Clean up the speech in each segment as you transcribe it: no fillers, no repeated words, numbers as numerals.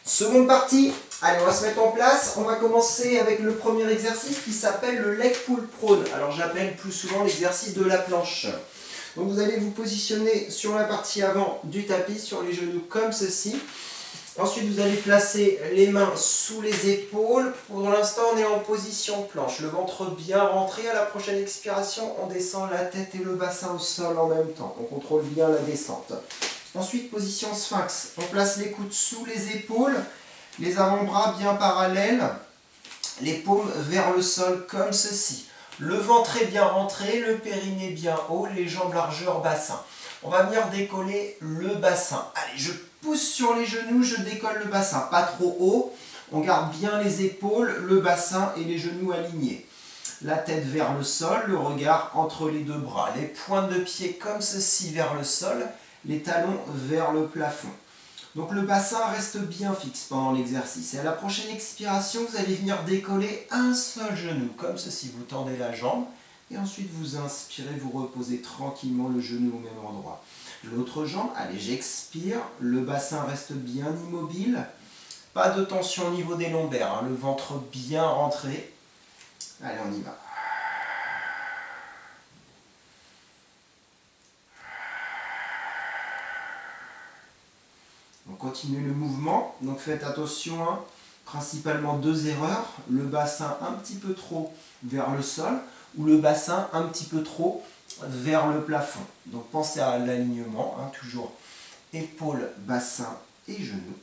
Seconde partie, allez on va se mettre en place, on va commencer avec le premier exercice qui s'appelle le leg pull prone. Alors j'appelle plus souvent l'exercice de la planche. Donc vous allez vous positionner sur la partie avant du tapis, sur les genoux comme ceci. Ensuite vous allez placer les mains sous les épaules. Pour l'instant on est en position planche, le ventre bien rentré. À la prochaine expiration on descend la tête et le bassin au sol en même temps. On contrôle bien la descente. Ensuite, position sphinx. On place les coudes sous les épaules, les avant-bras bien parallèles, les paumes vers le sol comme ceci. Le ventre est bien rentré, le périnée bien haut, les jambes largeur bassin. On va venir décoller le bassin. Allez, je pousse sur les genoux, je décolle le bassin. Pas trop haut, on garde bien les épaules, le bassin et les genoux alignés. La tête vers le sol, le regard entre les deux bras. Les pointes de pied comme ceci vers le sol. Les talons vers le plafond. Donc le bassin reste bien fixe pendant l'exercice. Et à la prochaine expiration, vous allez venir décoller un seul genou, comme ceci. Vous tendez la jambe et ensuite vous inspirez, vous reposez tranquillement le genou au même endroit. L'autre jambe, allez, j'expire, le bassin reste bien immobile. Pas de tension au niveau des lombaires, hein, le ventre bien rentré. Allez, on y va. On continue le mouvement, donc faites attention, hein, principalement deux erreurs, le bassin un petit peu trop vers le sol ou le bassin un petit peu trop vers le plafond. Donc pensez à l'alignement, hein, toujours épaules, bassin et genoux.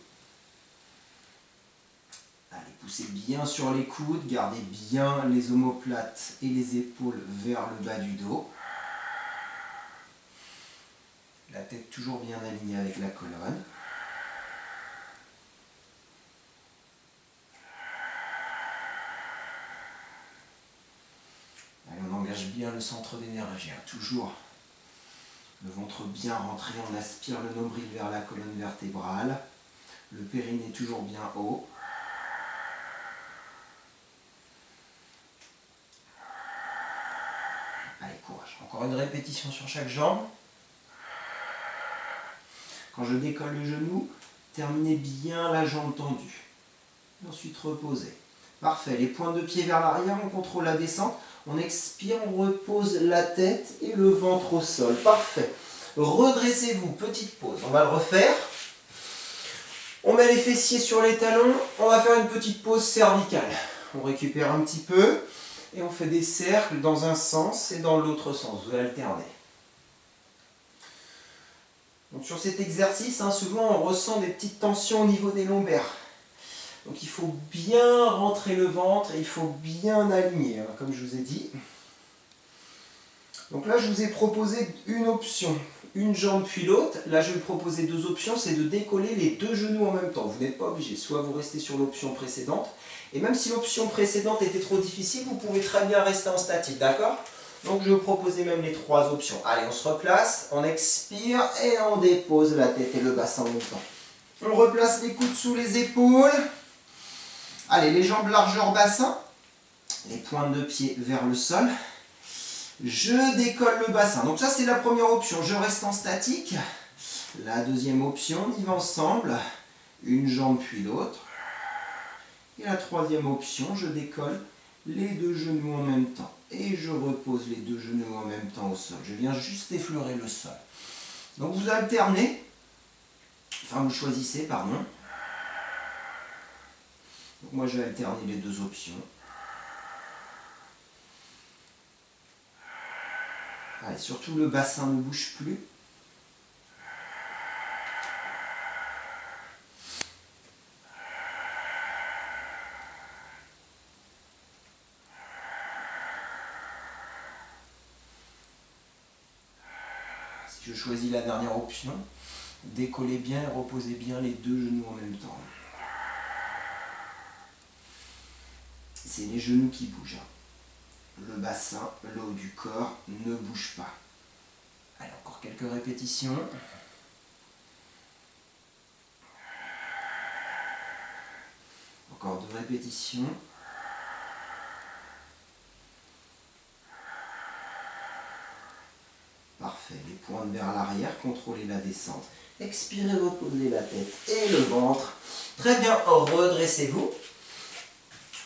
Allez, poussez bien sur les coudes, gardez bien les omoplates et les épaules vers le bas du dos. La tête toujours bien alignée avec la colonne. Bien le centre d'énergie, hein. Toujours le ventre bien rentré, on aspire le nombril vers la colonne vertébrale, le périnée toujours bien haut. Allez, courage, encore une répétition sur chaque jambe. Quand je décolle le genou, terminez bien la jambe tendue. Ensuite reposez. Parfait, les pointes de pied vers l'arrière, on contrôle la descente. On expire, on repose la tête et le ventre au sol. Parfait. Redressez-vous, petite pause. On va le refaire. On met les fessiers sur les talons. On va faire une petite pause cervicale. On récupère un petit peu et on fait des cercles dans un sens et dans l'autre sens. Vous alternez. Donc sur cet exercice, hein, souvent on ressent des petites tensions au niveau des lombaires. Donc il faut bien rentrer le ventre et il faut bien aligner, hein, comme je vous ai dit. Donc là, je vous ai proposé une option, une jambe puis l'autre. Là, je vais vous proposer deux options, c'est de décoller les deux genoux en même temps. Vous n'êtes pas obligé, soit vous restez sur l'option précédente, et même si l'option précédente était trop difficile, vous pouvez très bien rester en statique, d'accord? Donc je vais vous proposer même les trois options. Allez, on se replace, on expire et on dépose la tête et le bassin en même temps. On replace les coudes sous les épaules. Allez, les jambes largeur bassin, les pointes de pied vers le sol. Je décolle le bassin. Donc ça, c'est la première option. Je reste en statique. La deuxième option, on y va ensemble. Une jambe puis l'autre. Et la troisième option, je décolle les deux genoux en même temps. Et je repose les deux genoux en même temps au sol. Je viens juste effleurer le sol. Donc vous alternez. Enfin, vous choisissez, pardon. Donc moi, je vais alterner les deux options. Allez, surtout le bassin ne bouge plus. Si je choisis la dernière option, décollez bien et reposez bien les deux genoux en même temps. C'est les genoux qui bougent. Le bassin, le haut du corps ne bouge pas. Allez, encore quelques répétitions. Encore deux répétitions. Parfait, les pointes vers l'arrière, contrôlez la descente. Expirez, reposez la tête et le ventre. Très bien, redressez-vous.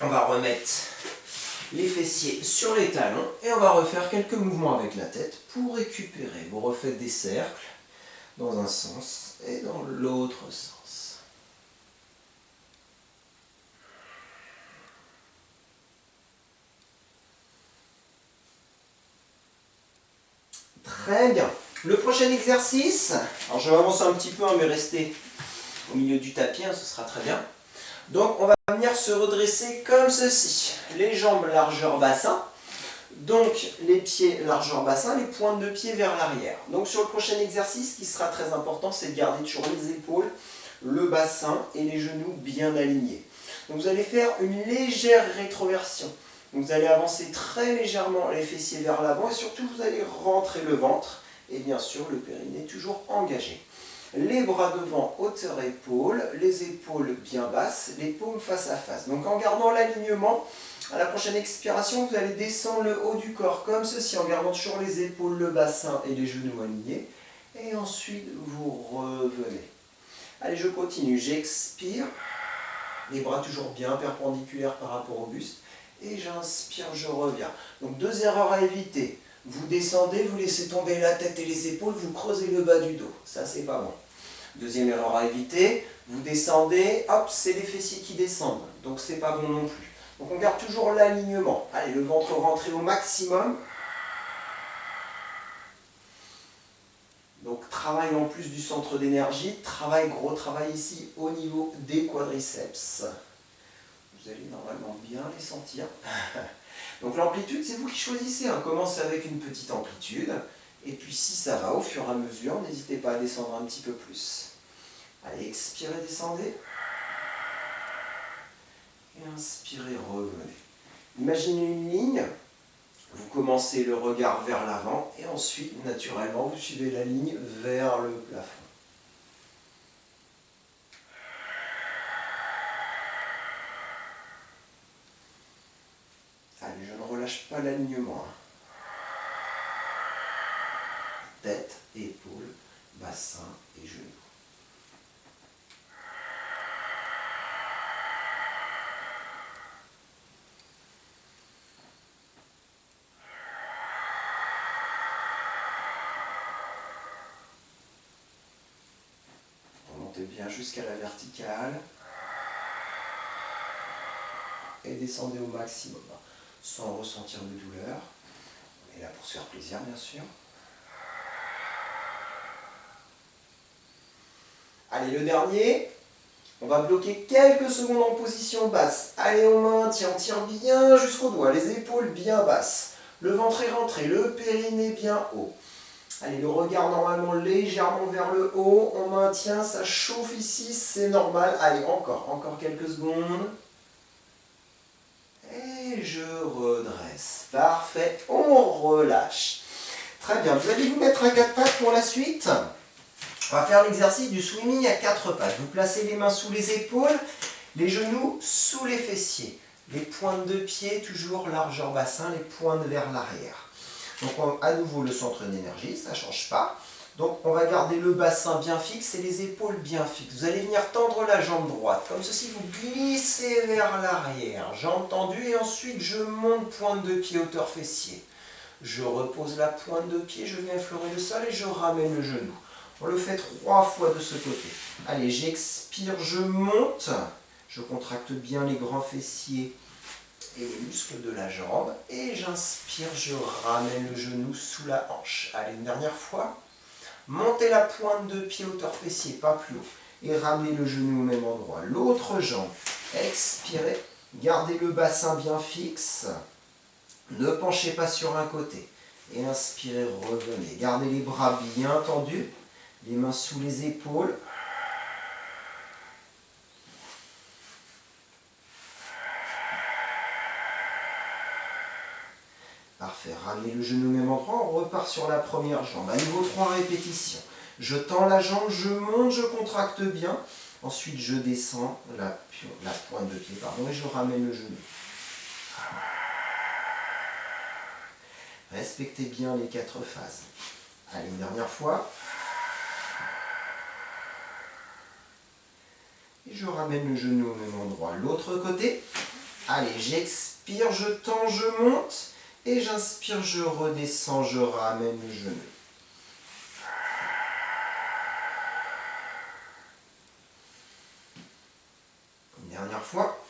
On va remettre les fessiers sur les talons et on va refaire quelques mouvements avec la tête pour récupérer. Vous refaites des cercles dans un sens et dans l'autre sens. Très bien. Le prochain exercice, alors je vais avancer un petit peu, mais rester au milieu du tapis, ce sera très bien. Donc on va venir se redresser comme ceci. Les jambes largeur bassin. Donc les pieds largeur bassin, les pointes de pied vers l'arrière. Donc sur le prochain exercice, ce qui sera très important, c'est de garder toujours les épaules, le bassin et les genoux bien alignés. Donc vous allez faire une légère rétroversion. Donc vous allez avancer très légèrement les fessiers vers l'avant et surtout vous allez rentrer le ventre et bien sûr le périnée toujours engagé. Les bras devant, hauteur épaule, les épaules bien basses, les paumes face à face. Donc en gardant l'alignement, à la prochaine expiration, vous allez descendre le haut du corps comme ceci, en gardant toujours les épaules, le bassin et les genoux alignés. Et ensuite, vous revenez. Allez, je continue. J'expire. Les bras toujours bien perpendiculaires par rapport au buste. Et j'inspire, je reviens. Donc 2 erreurs à éviter. Vous descendez, vous laissez tomber la tête et les épaules, vous creusez le bas du dos. Ça, c'est pas bon. Deuxième erreur à éviter, vous descendez, hop, c'est les fessiers qui descendent. Donc c'est pas bon non plus. Donc on garde toujours l'alignement. Allez, le ventre rentré au maximum. Donc travail en plus du centre d'énergie, gros travail ici au niveau des quadriceps. Vous allez normalement bien les sentir. Donc l'amplitude, c'est vous qui choisissez. Commencez avec une petite amplitude. Et puis si ça va, au fur et à mesure, n'hésitez pas à descendre un petit peu plus. Allez, expirez, descendez. Et inspirez, revenez. Imaginez une ligne. Vous commencez le regard vers l'avant. Et ensuite, naturellement, vous suivez la ligne vers le plafond. Allez, je ne relâche pas l'alignement. Tête, épaules, bassin et genoux. Remontez bien jusqu'à la verticale. Et descendez au maximum, sans ressentir de douleur. On est là pour se faire plaisir, bien sûr. Allez, le dernier, on va bloquer quelques secondes en position basse. Allez, on maintient, on tire bien jusqu'au doigt, les épaules bien basses. Le ventre est rentré, le périnée bien haut. Allez, le regard normalement légèrement vers le haut. On maintient, ça chauffe ici, c'est normal. Allez, encore quelques secondes. Et je redresse. Parfait, on relâche. Très bien, vous allez vous mettre à 4 pattes pour la suite. On va faire l'exercice du swimming à 4 pattes. Vous placez les mains sous les épaules, les genoux sous les fessiers. Les pointes de pied toujours largeur bassin, les pointes vers l'arrière. Donc à nouveau le centre d'énergie, ça ne change pas. Donc on va garder le bassin bien fixe et les épaules bien fixes. Vous allez venir tendre la jambe droite. Comme ceci, vous glissez vers l'arrière. Jambe tendue et ensuite je monte pointe de pied hauteur fessier. Je repose la pointe de pied, je viens effleurer le sol et je ramène le genou. On le fait 3 fois de ce côté. Allez, j'expire, je monte. Je contracte bien les grands fessiers et les muscles de la jambe. Et j'inspire, je ramène le genou sous la hanche. Allez, une dernière fois. Montez la pointe de pied hauteur fessier, pas plus haut. Et ramenez le genou au même endroit. L'autre jambe. Expirez. Gardez le bassin bien fixe. Ne penchez pas sur un côté. Et inspirez, revenez. Gardez les bras bien tendus. Les mains sous les épaules. Parfait. Ramenez le genou au même endroit. On repart sur la première jambe. À nouveau 3 répétitions. Je tends la jambe, je monte, je contracte bien. Ensuite, je descends la pointe de pied, et je ramène le genou. Respectez bien les 4 phases. Allez, une dernière fois. Et je ramène le genou au même endroit. L'autre côté. Allez, j'expire, je tends, je monte. Et j'inspire, je redescends, je ramène le genou. Une dernière fois.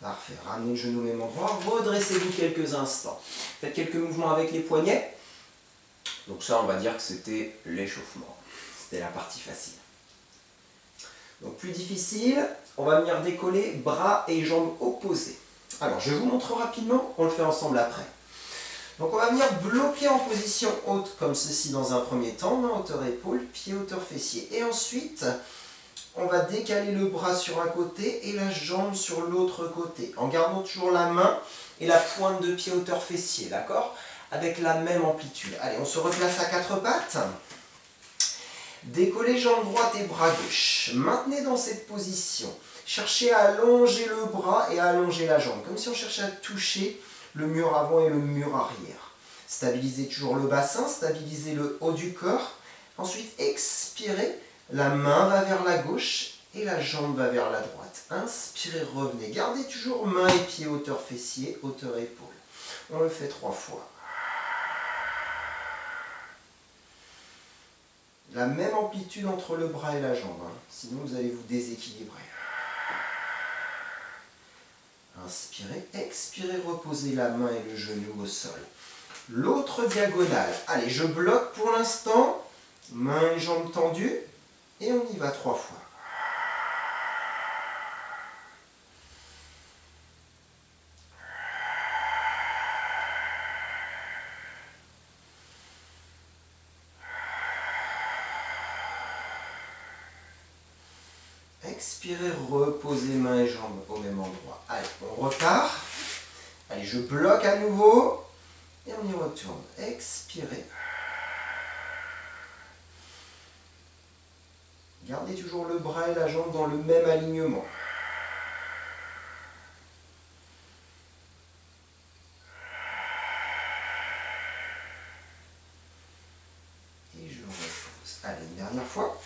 Parfait, ramenez le genou au même endroit, redressez-vous quelques instants. Faites quelques mouvements avec les poignets. Donc ça, on va dire que c'était l'échauffement. C'était la partie facile. Donc plus difficile, on va venir décoller bras et jambes opposés. Alors je vous montre rapidement, on le fait ensemble après. Donc on va venir bloquer en position haute comme ceci dans un premier temps, main hauteur épaule, pied hauteur fessier. Et ensuite, on va décaler le bras sur un côté et la jambe sur l'autre côté, en gardant toujours la main et la pointe de pied hauteur fessier, d'accord? Avec la même amplitude. Allez, on se replace à quatre pattes. Décollez jambe droite et bras gauche. Maintenez dans cette position. Cherchez à allonger le bras et à allonger la jambe, comme si on cherchait à toucher le mur avant et le mur arrière. Stabilisez toujours le bassin, stabilisez le haut du corps. Ensuite, expirez. La main va vers la gauche et la jambe va vers la droite. Inspirez, revenez. Gardez toujours main et pied hauteur fessier, hauteur épaule. On le fait 3 fois. La même amplitude entre le bras et la jambe, sinon vous allez vous déséquilibrer. Inspirez, expirez, reposez la main et le genou au sol. L'autre diagonale. Allez, je bloque pour l'instant. Main et jambes tendues. Et on y va 3 fois. Expirez, reposez mains et jambes au même endroit. Allez, on repart. Allez, je bloque à nouveau. Et on y retourne. Expirez. Gardez toujours le bras et la jambe dans le même alignement. Et je repose. Allez, une dernière fois.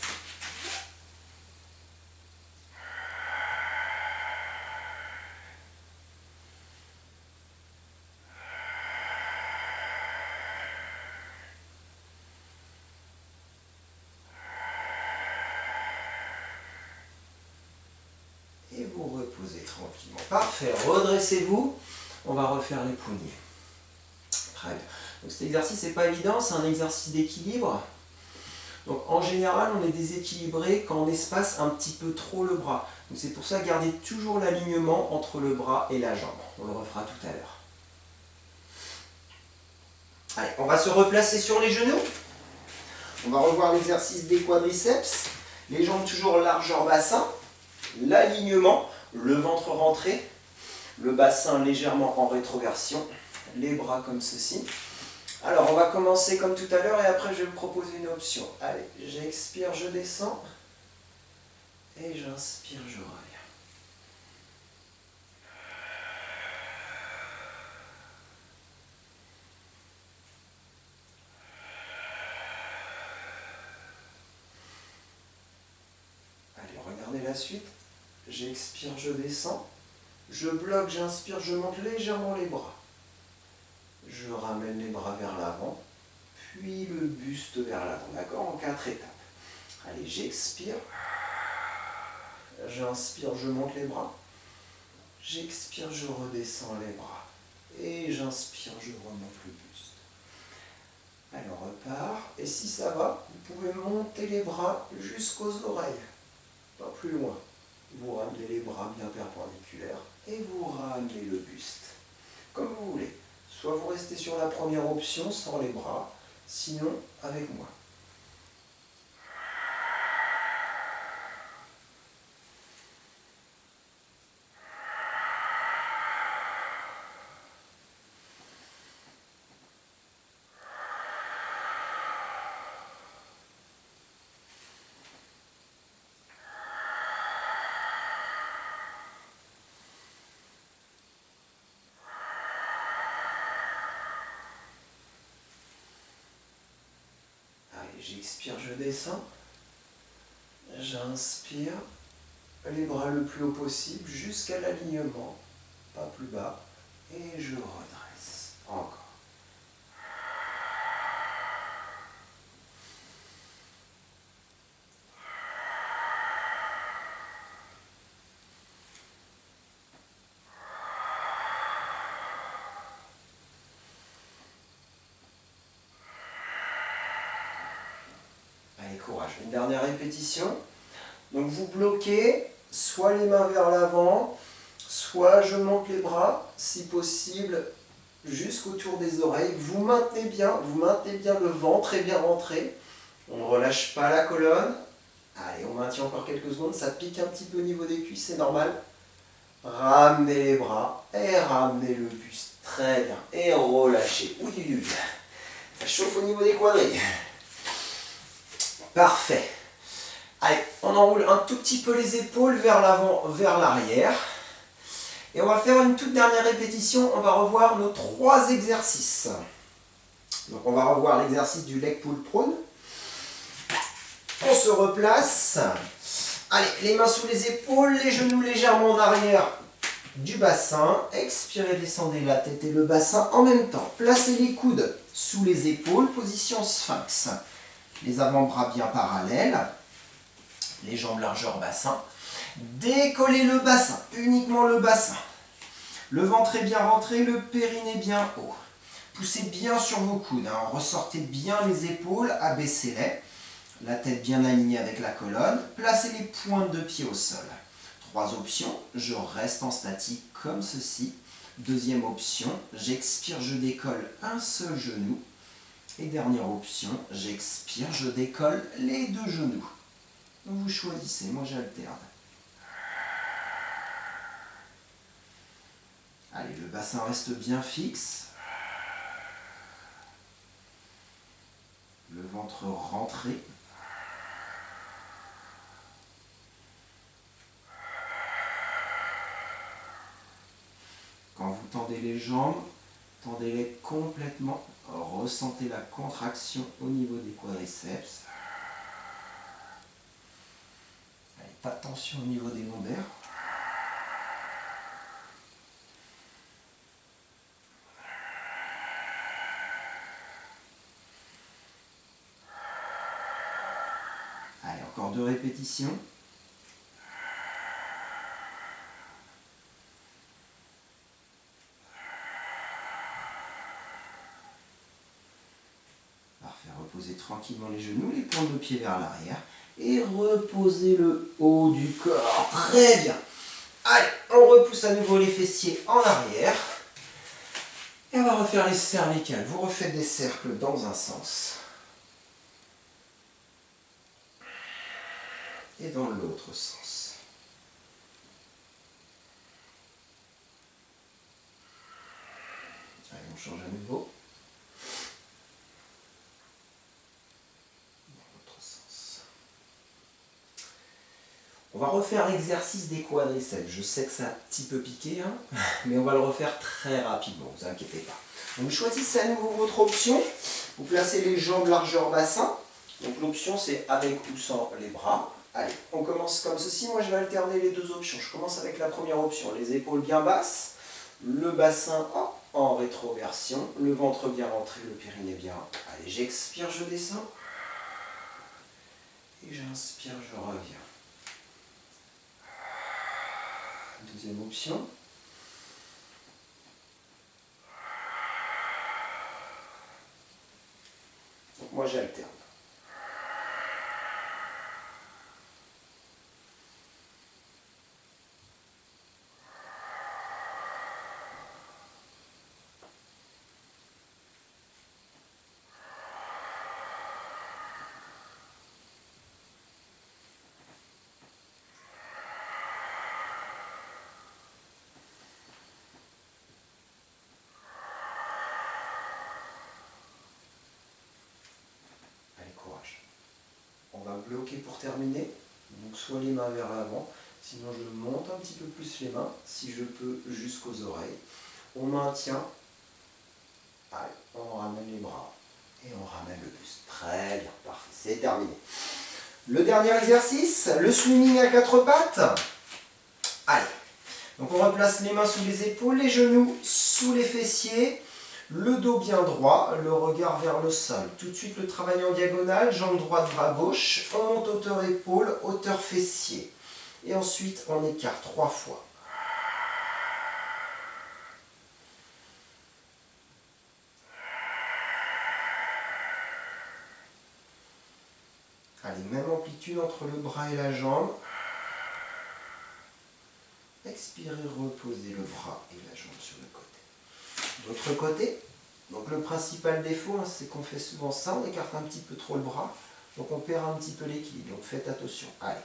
Et vous reposez tranquillement. Parfait, redressez-vous. On va refaire les poignets. Très bien. Donc cet exercice n'est pas évident, c'est un exercice d'équilibre. Donc en général, on est déséquilibré quand on espace un petit peu trop le bras. Donc c'est pour ça, gardez toujours l'alignement entre le bras et la jambe. On le refera tout à l'heure. Allez, on va se replacer sur les genoux. On va revoir l'exercice des quadriceps. Les jambes toujours largeur bassin. L'alignement, le ventre rentré, le bassin légèrement en rétroversion, les bras comme ceci. Alors, on va commencer comme tout à l'heure et après, je vais vous proposer une option. Allez, j'expire, je descends. Et j'inspire, je reviens. Allez, regardez la suite. J'expire, je descends. Je bloque, j'inspire, je monte légèrement les bras. Je ramène les bras vers l'avant, puis le buste vers l'avant, d'accord? En 4 étapes. Allez, j'expire. J'inspire, je monte les bras. J'expire, je redescends les bras. Et j'inspire, je remonte le buste. Allez, on repart. Et si ça va, vous pouvez monter les bras jusqu'aux oreilles. Pas plus loin. Vous ramenez les bras bien perpendiculaires et vous ramenez le buste. Comme vous voulez. Soit vous restez sur la première option sans les bras, sinon avec moi. Allez, j'expire, je descends. J'inspire. Les bras le plus haut possible jusqu'à l'alignement. Pas plus bas. Et je redresse. Encore. Allez, courage. Une dernière répétition. Donc vous bloquez, soit les mains vers l'avant, soit je monte les bras, si possible, jusqu'autour des oreilles. Vous maintenez bien le ventre est bien rentré. On ne relâche pas la colonne. Allez, on maintient encore quelques secondes. Ça pique un petit peu au niveau des cuisses, c'est normal. Ramenez les bras et ramenez le buste. Très bien. Et relâchez. Oui, oui, oui. Ça chauffe au niveau des quadrilles. Parfait. Allez, on enroule un tout petit peu les épaules vers l'avant, vers l'arrière. Et on va faire une toute dernière répétition. On va revoir nos 3 exercices. Donc on va revoir l'exercice du leg pull prone. On se replace. Allez, les mains sous les épaules, les genoux légèrement en arrière du bassin. Expirez, descendez la tête et le bassin en même temps. Placez les coudes sous les épaules, position sphinx. Les avant-bras bien parallèles. Les jambes largeur bassin. Décollez le bassin, uniquement le bassin. Le ventre est bien rentré, le périnée bien haut. Poussez bien sur vos coudes, hein. Ressortez bien les épaules, abaissez-les. La tête bien alignée avec la colonne. Placez les pointes de pied au sol. 3 options, je reste en statique comme ceci. Deuxième option, j'expire, je décolle un seul genou. Et dernière option, j'expire, je décolle les 2 genoux. Donc vous choisissez, moi j'alterne. Allez, le bassin reste bien fixe. Le ventre rentré. Quand vous tendez les jambes, tendez-les complètement. Ressentez la contraction au niveau des quadriceps. Allez, pas de tension au niveau des lombaires. Allez, encore 2 répétitions. Parfait, reposez tranquillement les genoux, les pointes de pied vers l'arrière. Et reposez le haut du corps. Très bien. Allez, on repousse à nouveau les fessiers en arrière. Et on va refaire les cervicales. Vous refaites des cercles dans un sens. Et dans l'autre sens. Allez, on change à nouveau. Dans l'autre sens. On va refaire l'exercice des quadriceps. Je sais que ça a un petit peu piqué, hein, mais on va le refaire très rapidement, ne vous inquiétez pas. Donc choisissez à nouveau votre option. Vous placez les jambes largeur bassin. Donc l'option c'est avec ou sans les bras. Allez, on commence comme ceci. Moi je vais alterner les 2 options. Je commence avec la première option. Les épaules bien basses, le bassin en rétroversion, le ventre bien rentré, le périnée bien. Allez, j'expire, je descends. Et j'inspire, je reviens. Deuxième option. Donc moi j'alterne. On va bloquer pour terminer, donc soit les mains vers l'avant, sinon je monte un petit peu plus les mains, si je peux, jusqu'aux oreilles. On maintient, allez, on ramène les bras, Et on ramène le buste. Très bien, parfait, c'est terminé. Le dernier exercice, le swimming à quatre pattes. Allez, donc on replace les mains sous les épaules, les genoux sous les fessiers, le dos bien droit, le regard vers le sol. Tout de suite le travail en diagonale, jambe droite, bras gauche, on monte hauteur épaule, hauteur fessier. Et ensuite on écarte 3 fois. Allez, même amplitude entre le bras et la jambe. Expirez, reposez le bras et la jambe sur le côté. L'autre côté, donc le principal défaut, hein, c'est qu'on fait souvent ça, on écarte un petit peu trop le bras, donc on perd un petit peu l'équilibre, donc faites attention. Allez.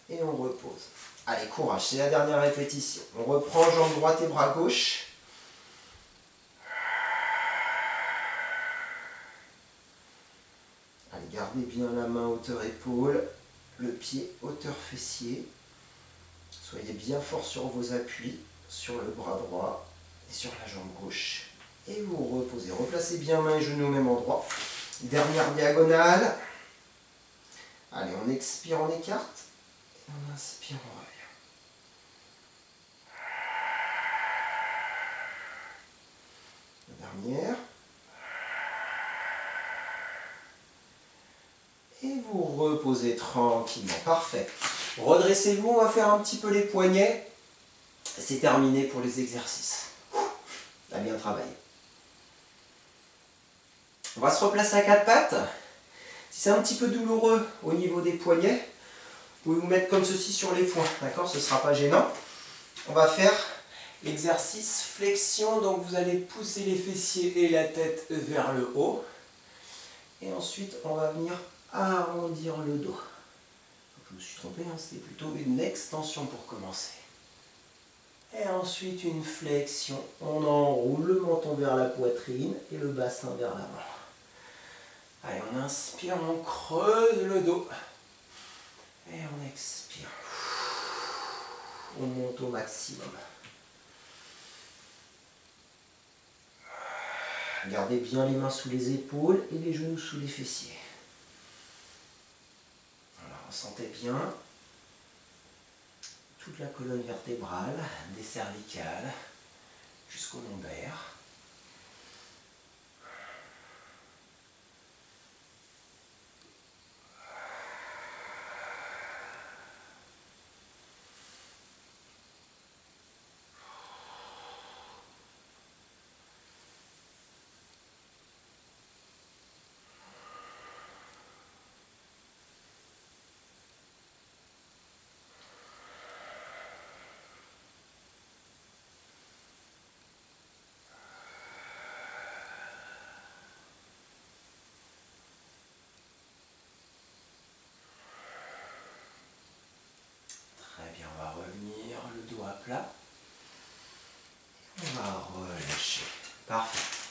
Et on repose. Allez, courage, c'est la dernière répétition. On reprend jambe droite et bras gauche. Allez, gardez bien la main hauteur épaule, le pied hauteur fessier. Soyez bien fort sur vos appuis, sur le bras droit et sur la jambe gauche. Et vous reposez. Replacez bien mains et genoux au même endroit. Dernière diagonale. Allez, on expire, on écarte. Et on inspire, on revient. La dernière. Et vous reposez tranquillement. Parfait. Redressez-vous, on va faire un petit peu les poignets. C'est terminé pour les exercices. On a bien travaillé. On va se replacer à quatre pattes. Si c'est un petit peu douloureux au niveau des poignets, vous pouvez vous mettre comme ceci sur les poings. D'accord? Ce ne sera pas gênant. On va faire l'exercice flexion. Donc vous allez pousser les fessiers et la tête vers le haut. Et ensuite, on va venir arrondir le dos. Je me suis trompé, hein, c'était plutôt une extension pour commencer. Et ensuite une flexion. On enroule le menton vers la poitrine et le bassin vers l'avant. Allez, on inspire, on creuse le dos. Et on expire. On monte au maximum. Gardez bien les mains sous les épaules et les genoux sous les fessiers. Voilà, ressentez bien toute la colonne vertébrale, des cervicales jusqu'au lombaire. Très bien, on va revenir le dos à plat. On va relâcher. Parfait.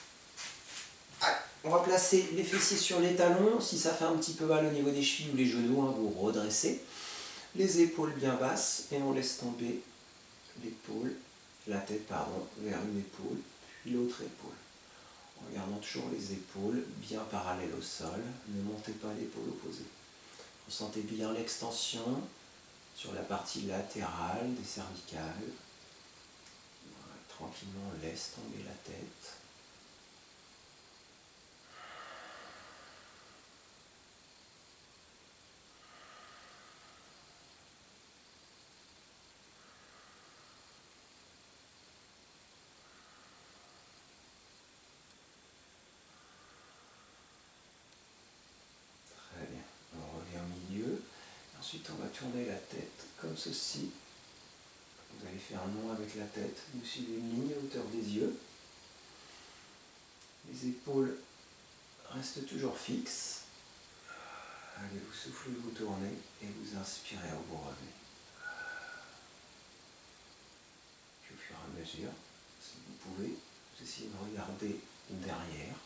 Allez, on va placer les fessiers sur les talons. Si ça fait un petit peu mal au niveau des chevilles ou les genoux, hein, vous redressez. Les épaules bien basses et on laisse tomber l'épaule, la tête pardon, vers une épaule, puis l'autre épaule. En gardant toujours les épaules bien parallèles au sol. Ne montez pas l'épaule opposée. Ressentez bien l'extension sur la partie latérale des cervicales. Voilà, tranquillement, on laisse tomber la tête. Très bien. On revient au milieu. Ensuite, on va tourner la tête comme ceci. Vous allez faire un nom avec la tête. Vous suivez une ligne à hauteur des yeux. Les épaules restent toujours fixes. Allez, vous soufflez, vous tournez et vous inspirez à vous revenez. Puis au fur et à mesure, si vous pouvez, vous essayez de regarder derrière.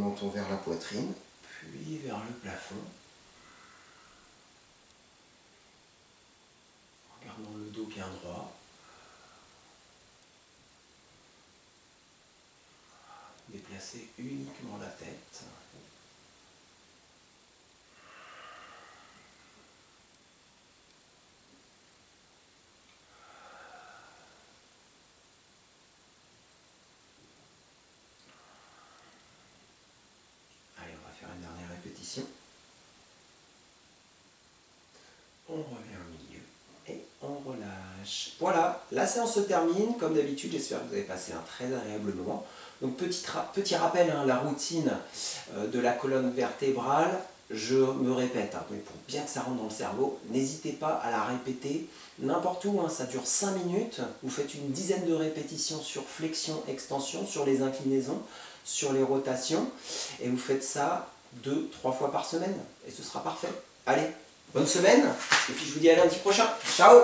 remontons vers la poitrine, puis vers le plafond. Gardons le dos bien droit. Déplacez uniquement la tête. Allez, on va faire une dernière répétition. On revient au milieu et on relâche. Voilà, la séance se termine. Comme d'habitude, j'espère que vous avez passé un très agréable moment. Donc petit rappel, hein, la routine de la colonne vertébrale, je me répète, hein, mais pour bien que ça rentre dans le cerveau, n'hésitez pas à la répéter n'importe où, hein, ça dure 5 minutes, vous faites une dizaine de répétitions sur flexion, extension, sur les inclinaisons, sur les rotations, et vous faites ça 2-3 fois par semaine, et ce sera parfait. Allez, bonne semaine, et puis je vous dis à lundi prochain. Ciao!